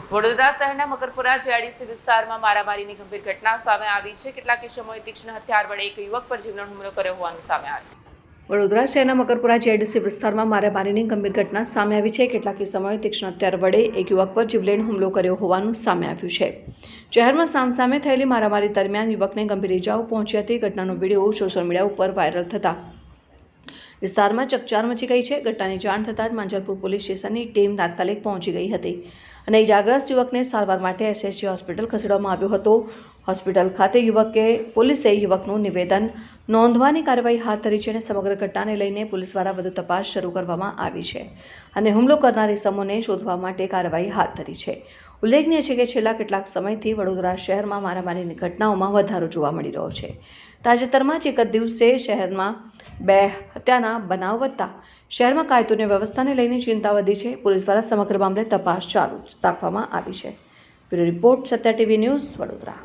વડોદરા શહેરના મકરપુરા જેઆઈડીસી વિસ્તારમાં મારામારીની ગંભીર ઘટના સામે આવી છે। કેટલાક ઇસમોએ તીક્ષ્ણ હથિયાર વડે એક યુવક પર જીવલેણ હુમલો કર્યો હોવાનું સામે આવ્યું। વડોદરા શહેરના મકરપુરા જેઆઈડીસી વિસ્તારમાં મારામારીની ગંભીર ઘટના સામે આવી છે। કેટલાક ઇસમોએ તીક્ષ્ણ હથિયાર વડે એક યુવક પર જીવલેણ હુમલો કર્યો હોવાનું સામે આવ્યું છે। શહેરમાં સામસામે થયેલી મારામારી દરમિયાન યુવકને ગંભીર ઇજાઓ પહોંચી હતી। ઘટનાનો વિડીયો સોશિયલ મીડિયા ઉપર વાયરલ થતા વિસ્તારમાં ચકચાર મચી ગઈ છે। ઘટનાની જાણ થતાં જ માંજલપુર પોલીસ સ્ટેશનની ટીમ તાત્કાલિક પહોંચી ગઈ હતી અને ઇજાગ્રસ્ત યુવકને સારવાર માટે એસએસજી હોસ્પિટલ ખસેડવામાં આવ્યો હતો। હોસ્પિટલ ખાતે પોલીસે યુવકનું નિવેદન નોંધવાની કાર્યવાહી હાથ ધરી છે અને સમગ્ર ઘટનાને લઈને પોલીસ દ્વારા વધુ તપાસ શરૂ કરવામાં આવી છે અને હુમલો કરનાર ઇસમોને શોધવા માટે કાર્યવાહી હાથ ધરી છે। ઉલ્લેખનીય છે કે છેલ્લા કેટલાક સમયથી વડોદરા શહેરમાં મારામારીની ઘટનાઓમાં વધારો જોવા મળી રહ્યો છે। તાજેતરમાં જ એક જ દિવસે શહેરમાં 2 હત્યાના બનાવ વધતા શહેરમાં કાયદો અને વ્યવસ્થાને લઈને ચિંતા વધી છે। પોલીસ દ્વારા સમગ્ર મામલે તપાસ ચાલુ રાખવામાં આવી છે। Bureau report Satya TV news Vadodara.